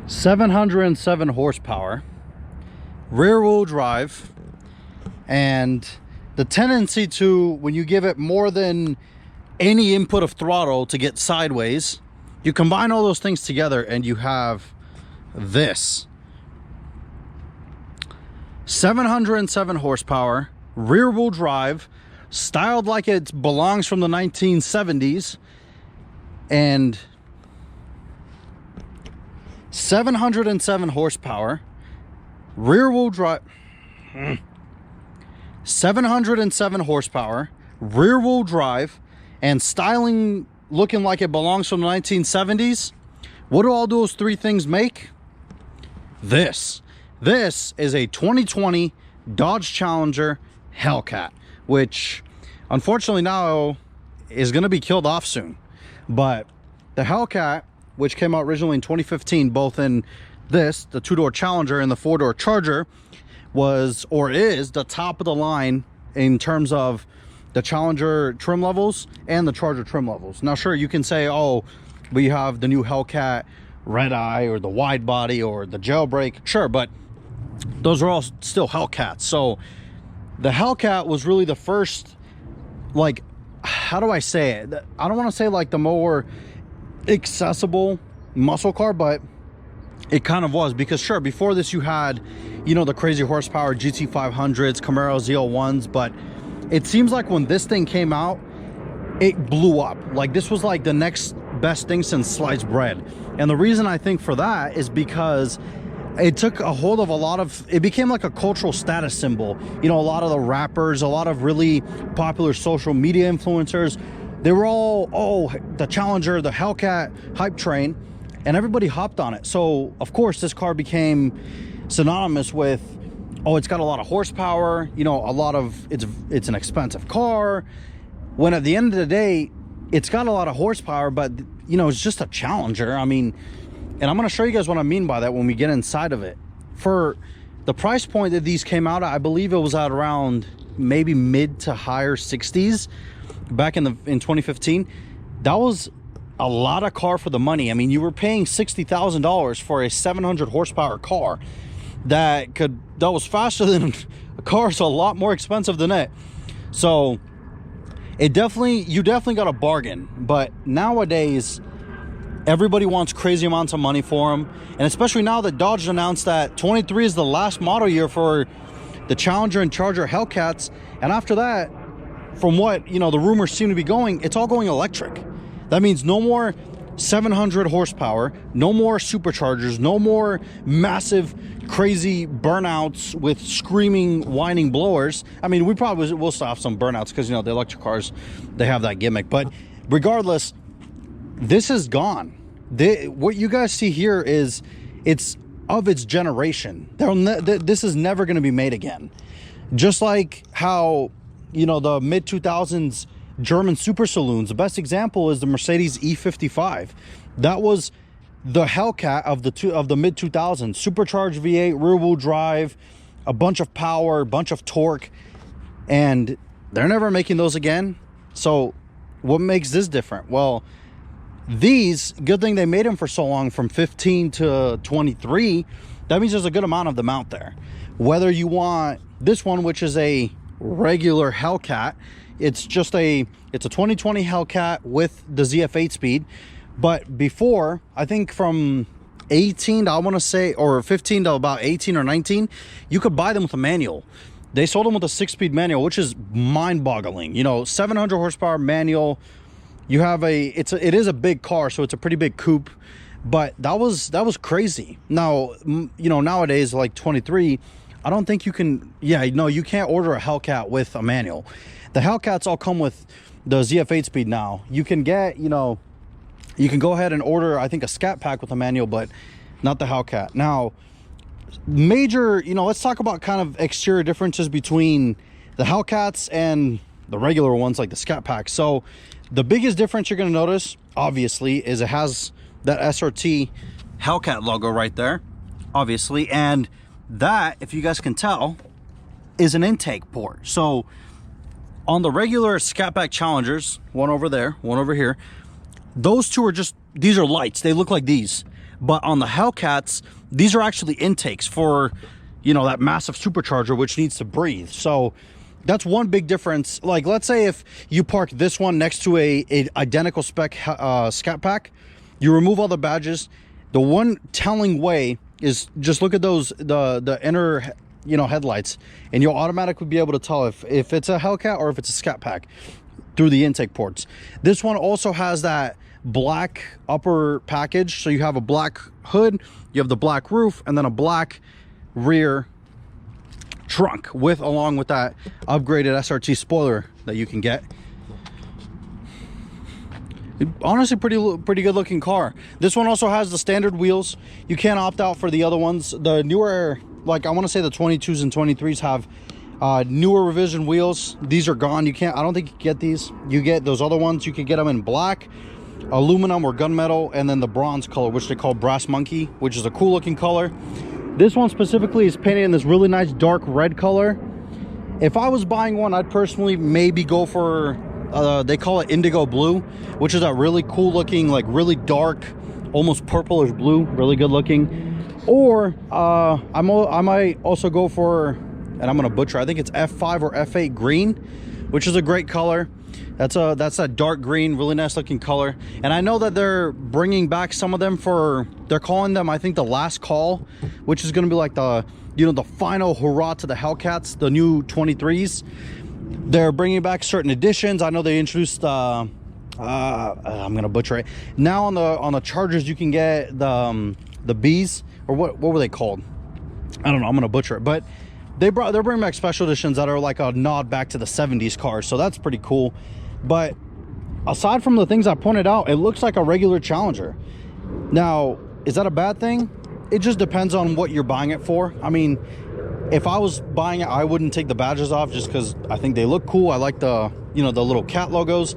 707 horsepower, rear wheel drive, and the tendency to, when you give it more than any input of throttle, to get sideways. You combine all those things together and you have this. 707 horsepower, rear wheel drive, styled like it belongs from the 1970s, and 707 horsepower, rear wheel drive, 707 horsepower, rear wheel drive, and styling looking like it belongs from the 1970s. What do all those three things make? This is a 2020 Dodge Challenger Hellcat, which unfortunately now is going to be killed off soon. But the Hellcat, which came out originally in 2015, both in this, the two-door Challenger, and the four-door Charger, was, or is, the top of the line in terms of the Challenger trim levels and the Charger trim levels. Now sure, you can say, oh, we have the new Hellcat red eye or the wide body or the jailbreak, sure, but those are all still Hellcats. So the Hellcat was really the first, like, how do I say it, I don't want to say like the more accessible muscle car, but it kind of was, because sure, before this you had, you know, the crazy horsepower GT500s, Camaro ZL1s, but it seems like when this thing came out, it blew up. Like, this was like the next best thing since sliced bread. And the reason I think for that is because it took a hold of a lot of, it became like a cultural status symbol. You know, a lot of the rappers, a lot of really popular social media influencers, they were all, oh, the Challenger, the Hellcat hype train, and everybody hopped on it. So of course this car became synonymous with, oh, it's got a lot of horsepower, you know, a lot of, it's an expensive car, when at the end of the day it's got a lot of horsepower, but you know, it's just a Challenger. I mean, and I'm going to show you guys what I mean by that when we get inside of it. For the price point that these came out at, I believe it was at around maybe mid to higher 60s back in 2015. That was a lot of car for the money. I mean, you were paying $60,000 for a 700 horsepower car that was faster than a car, so a lot more expensive than it. So you definitely got a bargain. But nowadays everybody wants crazy amounts of money for them, and especially now that Dodge announced that 23 is the last model year for the Challenger and Charger Hellcats, and after that, from what, you know, the rumors seem to be going, it's all going electric. That means no more 700 horsepower, no more superchargers, no more massive crazy burnouts with screaming whining blowers. I mean, we probably will still have some burnouts because, you know, the electric cars, they have that gimmick, but regardless, this is gone. What you guys see here is, it's of its generation. This is never going to be made again. Just like how, you know, the mid 2000s German super saloons, the best example is the Mercedes E55. That was the Hellcat of the mid 2000s. Supercharged V8, rear wheel drive, a bunch of power, a bunch of torque, and they're never making those again. So what makes this different? Well, these, good thing they made them for so long, from 15 to 23. That means there's a good amount of them out there. Whether you want this one, which is a regular Hellcat, it's a 2020 Hellcat with the ZF8 speed. But before, I think from 18 to, I want to say, or 15 to about 18 or 19, you could buy them with a manual. They sold them with a 6-speed manual, which is mind-boggling. You know, 700 horsepower manual. You have it is a big car, so it's a pretty big coupe, but that was crazy. Now, you know, nowadays, like 23, I don't think you can, yeah, no, you can't order a Hellcat with a manual. The Hellcats all come with the ZF8 speed now. You can get, you know, you can go ahead and order, I think, a Scat Pack with a manual, but not the Hellcat. Now, major, you know, let's talk about kind of exterior differences between the Hellcats and the regular ones like the Scat Pack. So the biggest difference you're going to notice, obviously, is it has that SRT Hellcat logo right there, obviously, and that, if you guys can tell, is an intake port. So on the regular Scat Pack Challengers, one over there, one over here, those two are just, these are lights, they look like these. But on the Hellcats, these are actually intakes for, you know, that massive supercharger which needs to breathe. So that's one big difference. Like, let's say if you park this one next to a identical spec Scat Pack, you remove all the badges. The one telling way is just look at those, the inner, you know, headlights, and you'll automatically be able to tell if it's a Hellcat or if it's a Scat Pack through the intake ports. This one also has that black upper package, so you have a black hood, you have the black roof, and then a black rear trunk along with that upgraded SRT spoiler that you can get. Honestly, pretty good looking car. This one also has the standard wheels. You can't opt out for the other ones. The newer, like I want to say the 22s and 23s have newer revision wheels. These are gone. You can't, I don't think you can get these. You get those other ones. You can get them in black, aluminum, or gunmetal, and then the bronze color, which they call brass monkey, which is a cool looking color. This one specifically is painted in this really nice dark red color. If I was buying one, I'd personally maybe go for they call it indigo blue, which is a really cool looking, like really dark, almost purplish blue, really good looking. Or I might also go for, and I'm gonna butcher, I think it's F5 or F8 green, which is a great color. That's that dark green, really nice looking color. And I know that they're bringing back some of them for, they're calling them, I think, the last call, which is gonna be like the, you know, the final hurrah to the Hellcats, the new 23s. They're bringing back certain editions. I know they introduced I'm gonna butcher it. Now on the Chargers you can get the Bs, or what were they called? I don't know, I'm gonna butcher it, but they're bringing back special editions that are like a nod back to the 70s cars, so that's pretty cool. But aside from the things I pointed out, it looks like a regular Challenger. Now, is that a bad thing? It just depends on what you're buying it for. I mean, if I was buying it, I wouldn't take the badges off just because I think they look cool. I like the, you know, the little cat logos.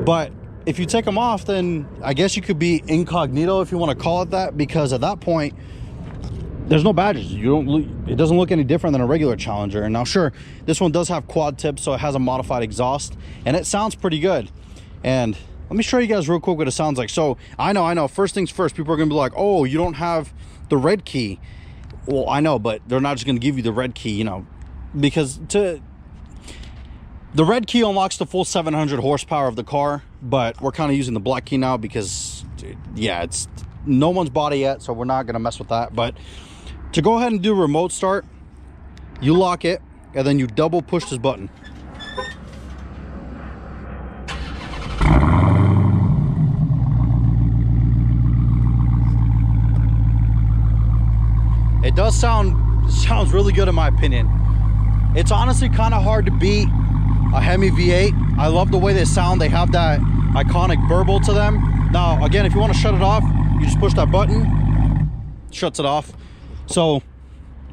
But if you take them off, then I guess you could be incognito, if you want to call it that, because at that point there's no badges. It doesn't look any different than a regular Challenger. And now, sure, this one does have quad tips, so it has a modified exhaust, and it sounds pretty good. And let me show you guys real quick what it sounds like. So I know, first things first, people are gonna be like, oh, you don't have the red key. Well, I know, but they're not just gonna give you the red key, you know, because the red key unlocks the full 700 horsepower of the car, but we're kind of using the black key now because, yeah, it's no one's bought it yet, so we're not gonna mess with that. But to go ahead and do remote start, you lock it and then you double push this button. It does sounds really good in my opinion. It's honestly kind of hard to beat a Hemi V8. I love the way they sound. They have that iconic burble to them. Now, again, if you want to shut it off, you just push that button, shuts it off. So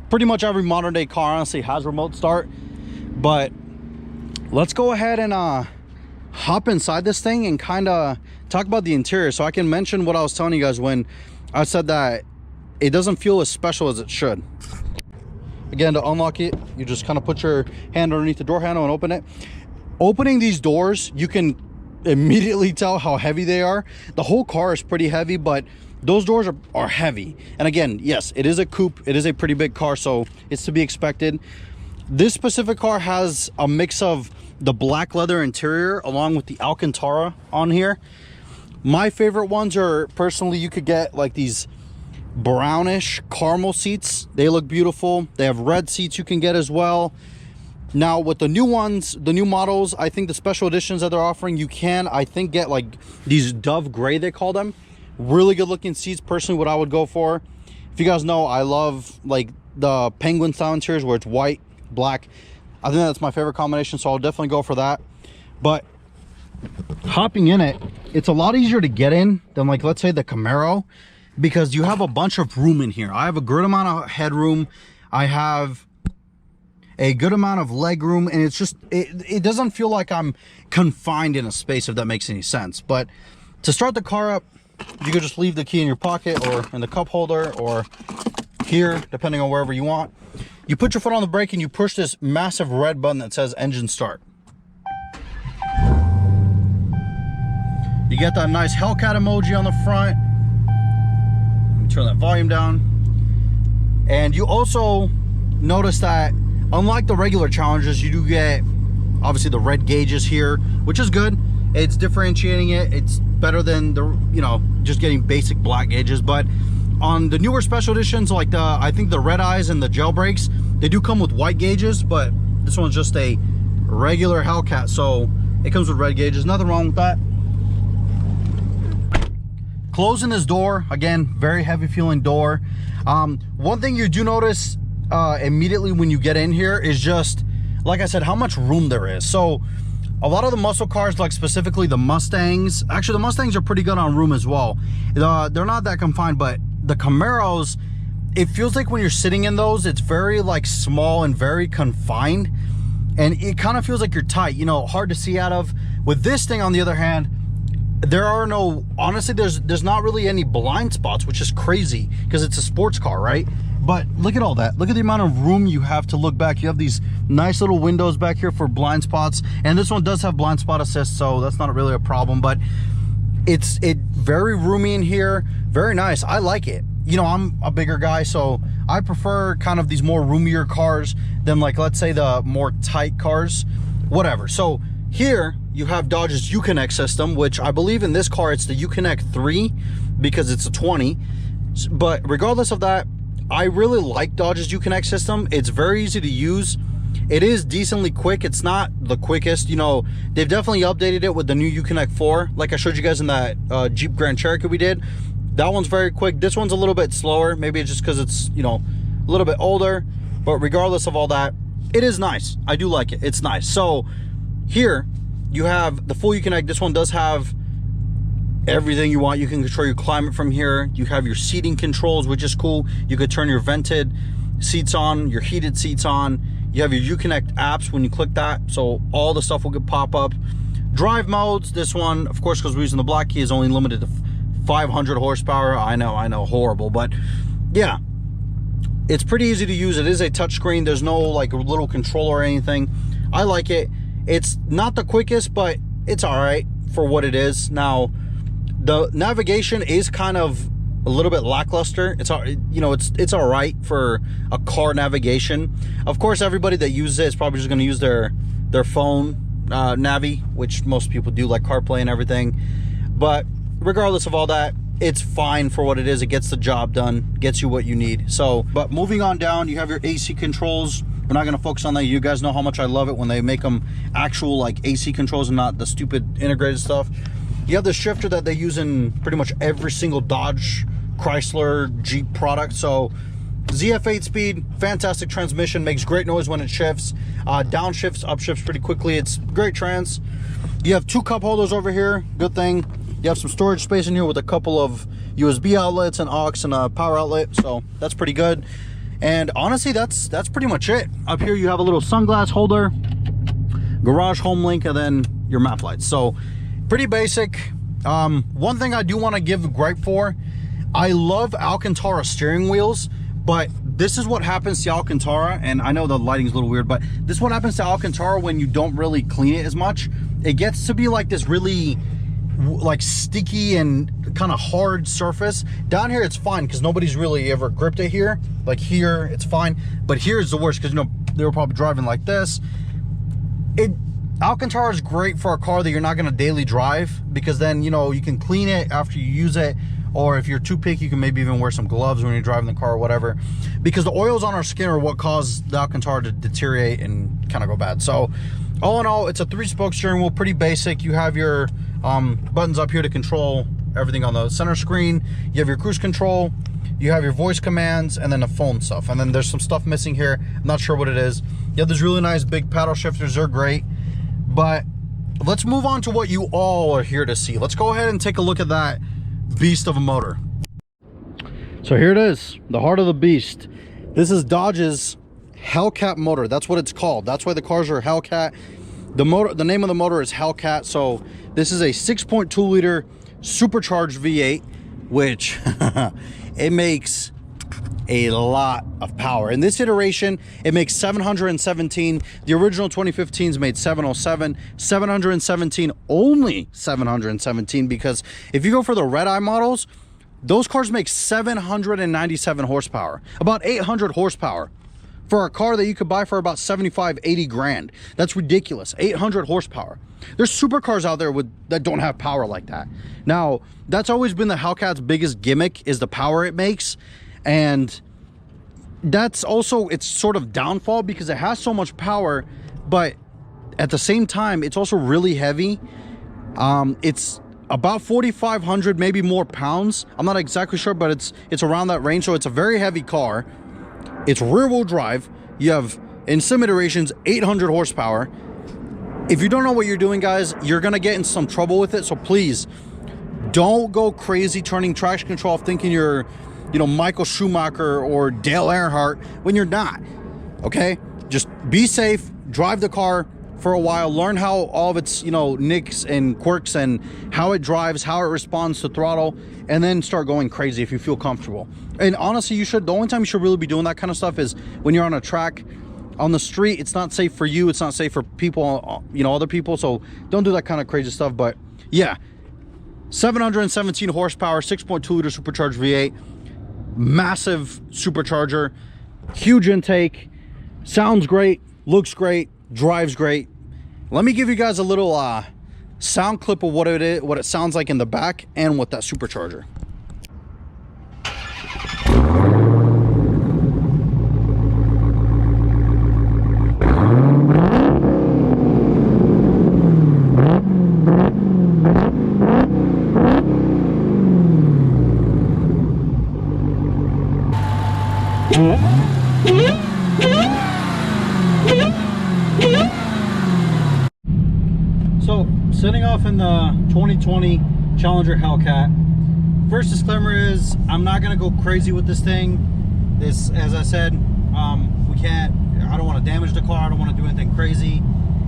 pretty much every modern day car honestly has remote start. But let's go ahead and hop inside this thing and kind of talk about the interior, so I can mention what I was telling you guys when I said that it doesn't feel as special as it should. Again, to unlock it, you just kind of put your hand underneath the door handle and open it. Opening these doors, you can immediately tell how heavy they are. The whole car is pretty heavy, but those doors are heavy. And again, yes, it is a coupe. It is a pretty big car, so it's to be expected. This specific car has a mix of the black leather interior along with the Alcantara on here. My favorite ones are, personally, you could get like these brownish caramel seats. They look beautiful. They have red seats you can get as well. Now with the new ones, the new models, I think the special editions that they're offering, you can, I think, get like these dove gray, they call them. Really good looking seats, personally what I would go for. If you guys know, I love like the penguin style interiors where it's white, black. I think that's my favorite combination, so I'll definitely go for that. But hopping in it, it's a lot easier to get in than, like, let's say the Camaro, because you have a bunch of room in here. I have a good amount of headroom. I have a good amount of leg room, and it's just, it doesn't feel like I'm confined in a space, if that makes any sense. But to start the car up, you could just leave the key in your pocket or in the cup holder or here, depending on wherever you want. You put your foot on the brake and you push this massive red button that says engine start. You get that nice Hellcat emoji on the front. turn that volume down. And you also notice that unlike the regular Challengers, you do get obviously the red gauges here, which is good. It's differentiating it. It's better than the, you know, just getting basic black gauges. But on the newer special editions, like the, I think the red eyes and the gel brakes, they do come with white gauges, but this one's just a regular Hellcat, so it comes with red gauges. Nothing wrong with that. Closing this door, again, very heavy feeling door. One thing you do notice immediately when you get in here is just, like I said, how much room there is. So a lot of the muscle cars, like specifically the Mustangs, actually the Mustangs are pretty good on room as well. They're not that confined, but the Camaros, it feels like when you're sitting in those, it's very like small and very confined, and it kind of feels like you're tight, you know, hard to see out of. With this thing, on the other hand, there are no, honestly, there's not really any blind spots, which is crazy because it's a sports car, right? But look at all that. Look at the amount of room you have to look back. You have these nice little windows back here for blind spots, and this one does have blind spot assist, so that's not really a problem. But it's very roomy in here, very nice. I like it. You know, I'm a bigger guy, so I prefer kind of these more roomier cars than, like, let's say the more tight cars, whatever. So here you have Dodge's Uconnect system, which I believe in this car it's the Uconnect 3 because it's a 20. But regardless of that, I really like Dodge's Uconnect system. It's very easy to use. It is decently quick. It's not the quickest, you know. They've definitely updated it with the new Uconnect 4, like I showed you guys in that Jeep Grand Cherokee we did. That one's very quick. This one's a little bit slower. Maybe it's just because it's, you know, a little bit older. But regardless of all that, it is nice. I do like it. It's nice. So here you have the full Uconnect. This one does have everything you want. You can control your climate from here. You have your seating controls, which is cool. You could turn your vented seats on, your heated seats on. You have your Uconnect apps when you click that, so all the stuff will get pop up. Drive modes, this one, of course, because we're using the black key, is only limited to 500 horsepower. I know, horrible, but yeah, it's pretty easy to use. It is a touchscreen. There's no like little controller or anything. I like it. It's not the quickest, but it's all right for what it is. Now, the navigation is kind of a little bit lackluster. It's, you know, it's all right for a car navigation. Of course, everybody that uses it is probably just going to use their phone navi, which most people do, like CarPlay and everything. But regardless of all that, it's fine for what it is. It gets the job done, gets you what you need. So, but moving on down, you have your AC controls. We're not going to focus on that. You guys know how much I love it when they make them actual like AC controls and not the stupid integrated stuff. You have the shifter that they use in pretty much every single Dodge, Chrysler, Jeep product. So ZF8 speed, fantastic transmission, makes great noise when it shifts, downshifts, upshifts pretty quickly. It's great trans. You have two cup holders over here, good thing. You have some storage space in here with a couple of USB outlets and aux and a power outlet, so that's pretty good. And honestly, that's pretty much it. Up here you have a little sunglass holder, garage home link, and then your map lights. So pretty basic. One thing I do want to give a gripe for, I love Alcantara steering wheels, but this is what happens to Alcantara, and I know the lighting's a little weird, but this is what happens to Alcantara when you don't really clean it as much. It gets to be like this really like sticky and kind of hard surface. Down here it's fine because nobody's really ever gripped it here. Like here it's fine, but here's the worst because, you know, they were probably driving like this. Alcantara is great for a car that you're not going to daily drive, because then, you know, you can clean it after you use it, or if you're too picky, you can maybe even wear some gloves when you're driving the car or whatever, because the oils on our skin are what cause the Alcantara to deteriorate and kind of go bad. So all in all, it's a 3-spoke steering wheel, pretty basic. You have your buttons up here to control everything on the center screen. You have your cruise control, you have your voice commands, and then the phone stuff. And then there's some stuff missing here. I'm not sure what it is. You have these really nice big paddle shifters. They're great. But let's move on to what you all are here to see. Let's go ahead and take a look at that beast of a motor. So here it is, the heart of the beast. This is Dodge's Hellcat motor. That's what it's called. That's why the cars are Hellcat. The name of the motor is Hellcat. So this is a 6.2 liter supercharged V8, which it makes a lot of power. In this iteration, it makes 717. The original 2015s made 707. 717, only 717, because if you go for the red eye models, Those cars make 797 horsepower, about 800 horsepower for a car that you could buy for about 75, 80 grand. That's ridiculous. 800 horsepower. There's supercars out there that don't have power like that. Now, that's always been the Hellcat's biggest gimmick, is the power it makes. And that's also its sort of downfall, because it has so much power, but at the same time, it's also really heavy. It's about 4,500, maybe more pounds. I'm not exactly sure, but it's around that range. So it's a very heavy car. It's rear wheel drive. You have incinerations, 800 horsepower. If you don't know what you're doing, guys, you're gonna get in some trouble with it. So please don't go crazy turning traction control off thinking you're, you know, Michael Schumacher or Dale Earnhardt when you're not. Okay, just be safe, drive the car for a while, learn how all of its, you know, nicks and quirks and how it drives, how it responds to throttle, and then start going crazy if you feel comfortable. And honestly, the only time you should really be doing that kind of stuff is when you're on a track. On the street, it's not safe for you, it's not safe for people, you know, other people, so don't do that kind of crazy stuff. But yeah, 717 horsepower, 6.2 liter supercharged V8, massive supercharger, huge intake, sounds great, looks great, drives great. Let me give you guys a little sound clip of what it is, what it sounds like in the back, and with that supercharger. So, setting off in the 2020 Challenger Hellcat. First disclaimer is, I'm not gonna go crazy with this thing. This, as I said, I don't want to damage the car. I don't want to do anything crazy.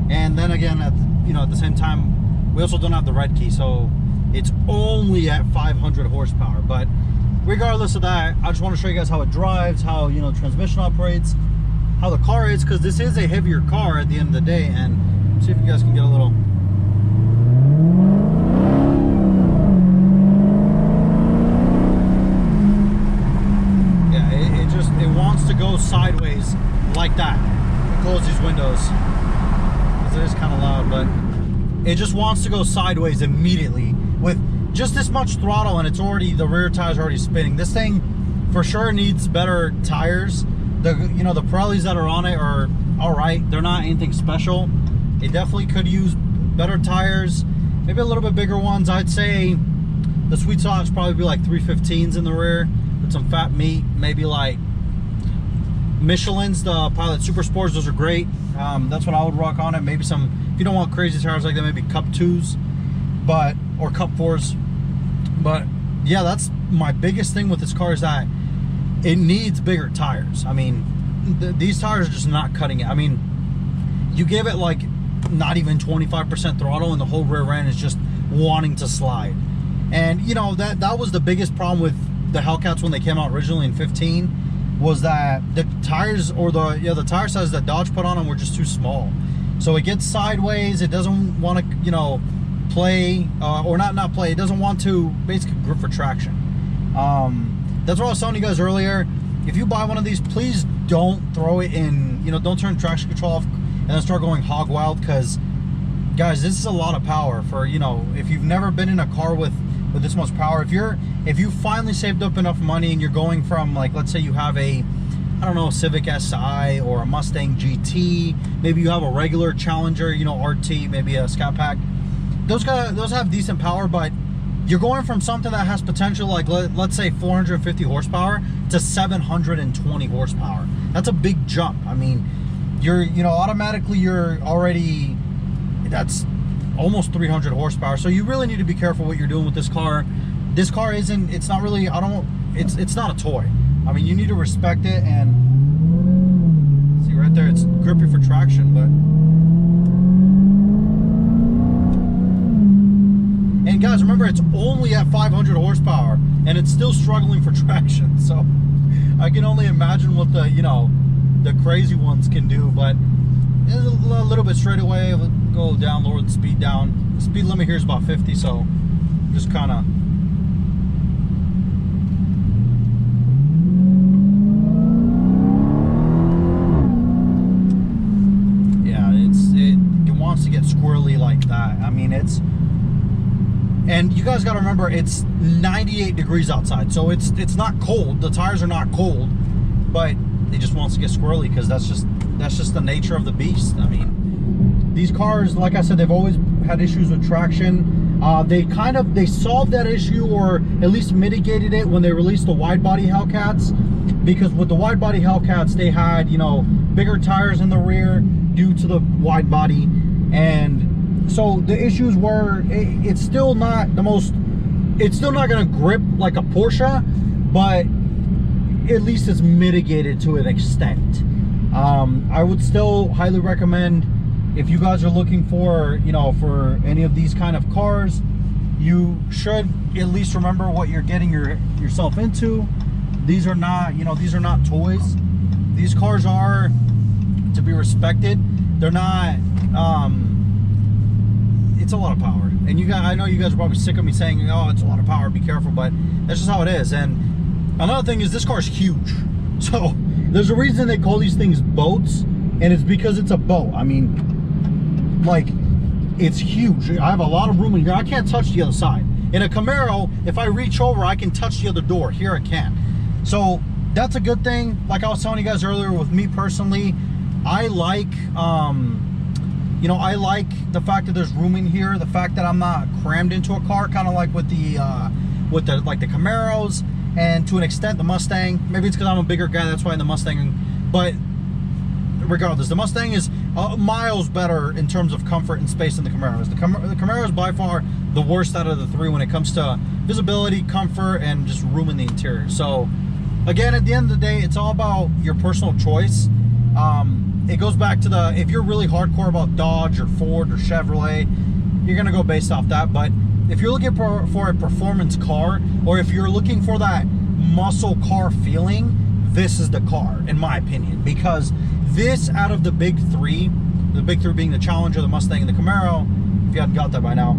And then again, at the same time, we also don't have the red key, so it's only at 500 horsepower. But regardless of that, I just want to show you guys how it drives, how, you know, transmission operates, how the car is, because this is a heavier car at the end of the day. And see if you guys can get a little. Yeah, it wants to go sideways like that. Close these windows because it is kind of loud, but it just wants to go sideways immediately with just this much throttle, and the rear tires are already spinning. This thing for sure needs better tires. The Pirellis that are on it are all right. They're not anything special. It definitely could use better tires, maybe a little bit bigger ones. I'd say the sweet spot is probably be like 315s in the rear with some fat meat, maybe like Michelin's, the Pilot Super Sports. Those are great. That's what I would rock on it. Maybe some, if you don't want crazy tires like that, maybe Cup 2s, or Cup 4s. But yeah, that's my biggest thing with this car, is that it needs bigger tires. I mean, these tires are just not cutting it. I mean, you give it like not even 25% throttle and the whole rear end is just wanting to slide. And you know, that was the biggest problem with the Hellcats when they came out originally in 15, was that the tires, or the tire sizes that Dodge put on them, were just too small. So it gets sideways, it doesn't want to, you know, play, or not play, it doesn't want to basically grip for traction. That's what I was telling you guys earlier. If you buy one of these, please don't throw it in, you know, don't turn traction control off and then start going hog wild, because guys, this is a lot of power for, you know, if you've never been in a car with this much power. If you finally saved up enough money and you're going from, like, let's say you have a, I don't know, Civic Si or a Mustang GT, maybe you have a regular Challenger, you know, RT, maybe a Scat Pack, those have decent power, but you're going from something that has potential, like let's say 450 horsepower to 720 horsepower. That's a big jump. I mean, automatically you're already, that's almost 300 horsepower. So you really need to be careful what you're doing with this car. This car isn't, it's not really, it's not a toy. I mean, you need to respect it, and see right there, it's grippy for traction, but. And guys, remember, it's only at 500 horsepower and it's still struggling for traction. So I can only imagine what the, you know, the crazy ones can do, but it's a little bit straight away. Go down, lower the speed down. The speed limit here is about 50, so just kind of gotta remember, it's 98 degrees outside, so it's not cold. The tires are not cold, but it just wants to get squirrely because that's just the nature of the beast. I mean, these cars, like I said, they've always had issues with traction. They solved that issue, or at least mitigated it, when they released the wide body Hellcats, because with the wide body Hellcats, they had, you know, bigger tires in the rear due to the wide body, and so the issues were, it's still not gonna grip like a Porsche, but at least it's mitigated to an extent. I would still highly recommend, if you guys are looking for, you know, for any of these kind of cars, you should at least remember what you're getting yourself into. These are not, you know, these are not toys. These cars are to be respected. They're not, it's a lot of power. And you guys, I know you guys are probably sick of me saying, oh, it's a lot of power, be careful, but that's just how it is. And another thing is, this car is huge. So there's a reason they call these things boats, and it's because it's a boat. I mean, like, it's huge. I have a lot of room in here. I can't touch the other side. In a Camaro, if I reach over, I can touch the other door. Here I can't. So that's a good thing. Like I was telling you guys earlier, with me personally, I like, you know, I like the fact that there's room in here, the fact that I'm not crammed into a car, kind of like with the like the Camaros, and to an extent the Mustang. Maybe it's because I'm a bigger guy, that's why in the Mustang. But regardless, the Mustang is miles better in terms of comfort and space than the Camaros. The Camaro is by far the worst out of the three when it comes to visibility, comfort, and just room in the interior. So again, at the end of the day, it's all about your personal choice. It goes back to the, if you're really hardcore about Dodge or Ford or Chevrolet, you're gonna go based off that. But if you're looking for a performance car, or if you're looking for that muscle car feeling, this is the car, in my opinion. Because this, out of the big three being the Challenger, the Mustang, and the Camaro, if you hadn't got that by now,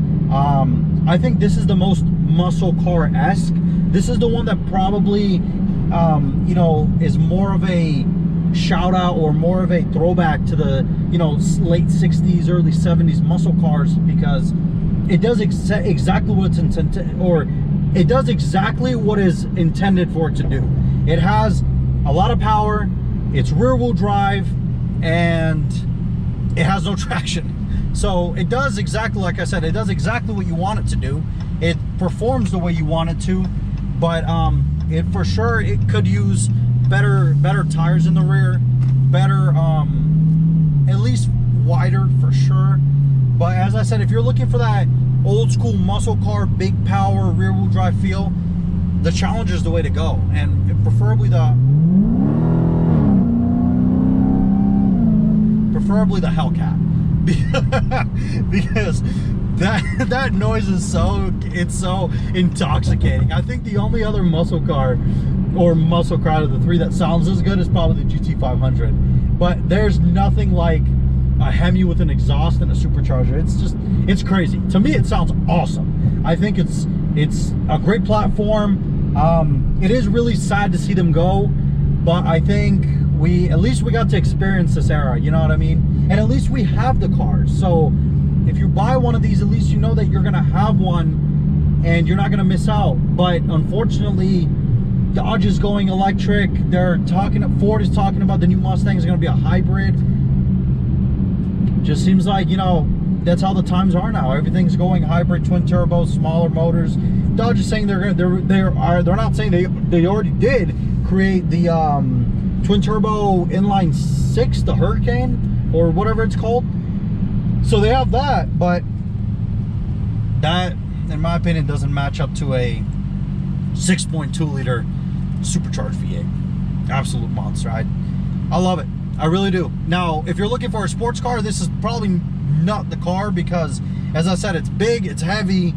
I think this is the most muscle car-esque. This is the one that probably, you know, is more of a shout out, or more of a throwback to the, you know, late 60s, early 70s muscle cars, because it does exactly what it's intended, or it does exactly what is intended for it to do. It has a lot of power, it's rear wheel drive, and it has no traction. So it does exactly, like I said, it does exactly what you want it to do. It performs the way you want it to, but it for sure, it could use better tires in the rear, better, at least wider for sure. But as I said, if you're looking for that old school muscle car, big power, rear wheel drive feel, the Challenger is the way to go. And preferably the Hellcat, because that noise is so intoxicating. I think the only other muscle car out of the three that sounds as good is probably the GT500. But there's nothing like a Hemi with an exhaust and a supercharger. It's crazy. To me, it sounds awesome. I think it's a great platform. It is really sad to see them go, but I think at least we got to experience this era, you know what I mean? And at least we have the cars. So if you buy one of these, at least you know that you're gonna have one and you're not gonna miss out. But unfortunately, Dodge is going electric. Ford is talking about the new Mustang is gonna be a hybrid. Just seems like, you know, that's how the times are now. Everything's going hybrid, twin turbo, smaller motors. Dodge is saying they're not saying they already did create the twin turbo inline 6, the Hurricane, or whatever it's called. So they have that, but that, in my opinion, doesn't match up to a 6.2 liter supercharged V8. Absolute monster. I love it. I really do. Now, if you're looking for a sports car, this is probably not the car, because, as I said, it's big, it's heavy,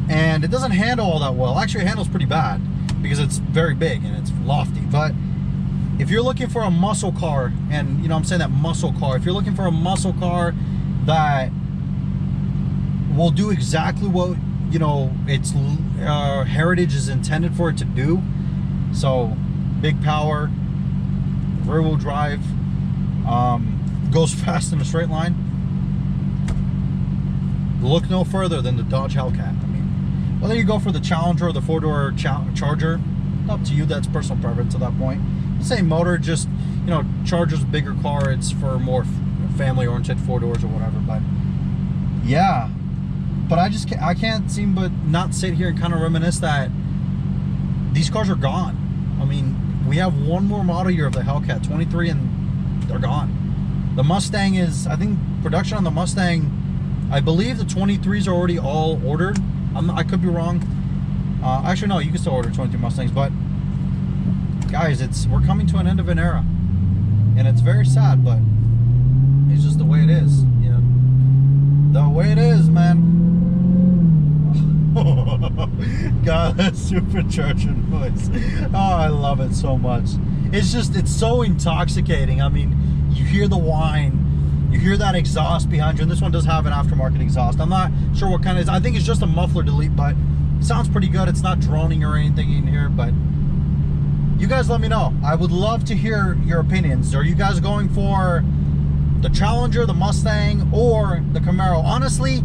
and it doesn't handle all that well. Actually, it handles pretty bad because it's very big and it's lofty. But if you're looking for a muscle car, and, you know, I'm saying that muscle car, if you're looking for a muscle car that will do exactly what, you know, its heritage is intended for it to do, so big power, rear wheel drive, goes fast in a straight line, look no further than the Dodge Hellcat. I mean, Whether you go for the Challenger or the four-door Charger, up to you. That's personal preference at that point. Same motor, just, you know, Charger's a bigger car. It's for more family-oriented four doors or whatever. But yeah, but I can't seem but not sit here and kind of reminisce that these cars are gone. I mean, we have one more model year of the Hellcat 23, and they're gone. The Mustang is, I think, production on the Mustang, I believe the 23s are already all ordered. I could be wrong. Actually, no, you can still order 23 Mustangs, but guys, we're coming to an end of an era, and it's very sad, but it's just the way it is. You know, the way it is, man. God, that supercharging noise. Oh, I love it so much. It's so intoxicating. I mean, you hear the whine, you hear that exhaust behind you, and this one does have an aftermarket exhaust. I'm not sure what kind it is. I think it's just a muffler delete, but it sounds pretty good. It's not droning or anything in here, but you guys let me know. I would love to hear your opinions. Are you guys going for the Challenger, the Mustang, or the Camaro? Honestly,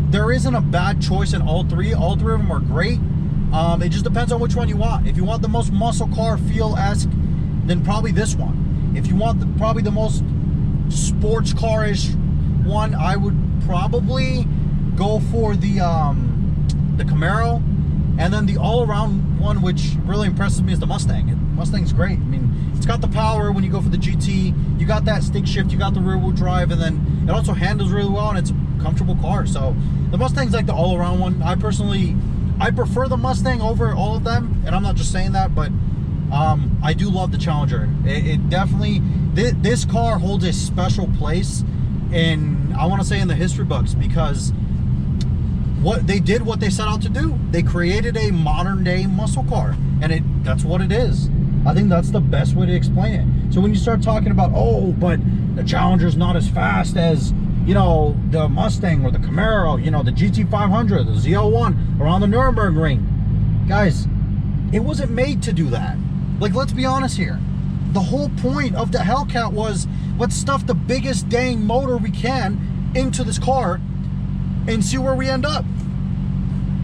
there isn't a bad choice in all three. All three of them are great. It just depends on which one you want. If you want the most muscle car feel-esque, then probably this one. If you want probably the most sports car-ish one, I would probably go for the Camaro. And then the all-around one, which really impresses me, is the Mustang. Mustang's great. I mean, it's got the power when you go for the GT. You got that stick shift, you got the rear-wheel drive, and then it also handles really well, and it's a comfortable car. So the Mustang's like the all-around one. I prefer the Mustang over all of them, and I'm not just saying that, but I do love the Challenger. It definitely, this car holds a special place in, I want to say, in the history books, because what they set out to do. They created a modern day muscle car, and that's what it is. I think that's the best way to explain it. So when you start talking about, oh, but the Challenger's not as fast as, you know, the Mustang or the Camaro, you know, the GT500, the ZL1 around the Nürburgring, guys, it wasn't made to do that. Like, let's be honest here. The whole point of the Hellcat was, let's stuff the biggest dang motor we can into this car and see where we end up.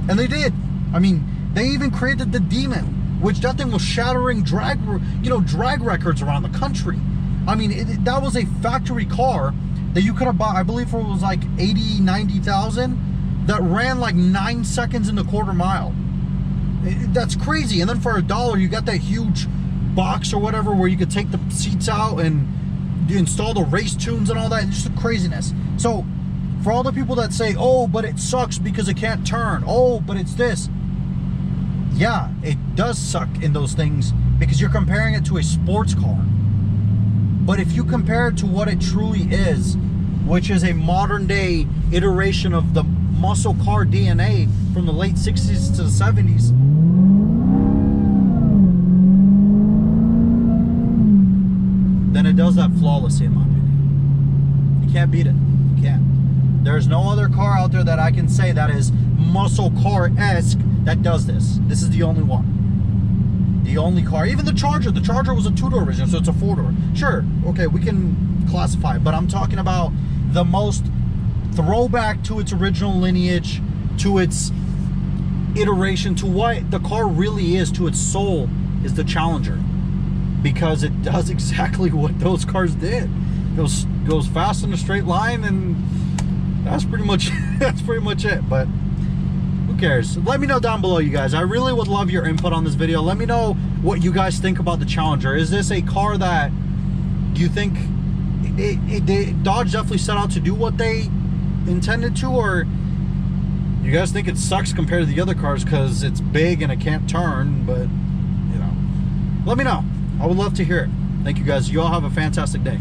And they did. I mean, they even created the Demon, which that thing was shattering drag records around the country. I mean, that was a factory car that you could have bought, I believe it was like 80, 90,000, that ran like 9 seconds in the quarter mile. That's crazy. And then for $1, you got that huge box or whatever where you could take the seats out and install the race tunes and all that. It's just craziness. So for all the people that say, oh, but it sucks because it can't turn, oh, but it's this, yeah, it does suck in those things because you're comparing it to a sports car. But if you compare it to what it truly is, which is a modern day iteration of the muscle car DNA from the late 60s to the 70s, then it does that flawlessly, in my opinion. You can't beat it. You can't. There's no other car out there that I can say that is muscle car-esque that does this. This is the only one. The only car. Even the Charger. The Charger was a two-door original, so it's a four-door. Sure, okay, we can classify it, but I'm talking about the most throwback to its original lineage, to its iteration, to what the car really is, to its soul, is the Challenger. Because it does exactly what those cars did. Goes fast in a straight line, and that's pretty much it. But who cares? Let me know down below, you guys. I really would love your input on this video. Let me know what you guys think about the Challenger. Is this a car that you think Dodge definitely set out to do what they intended to, or you guys think it sucks compared to the other cars because it's big and it can't turn? But, you know, let me know. I would love to hear it. Thank you guys. You all have a fantastic day.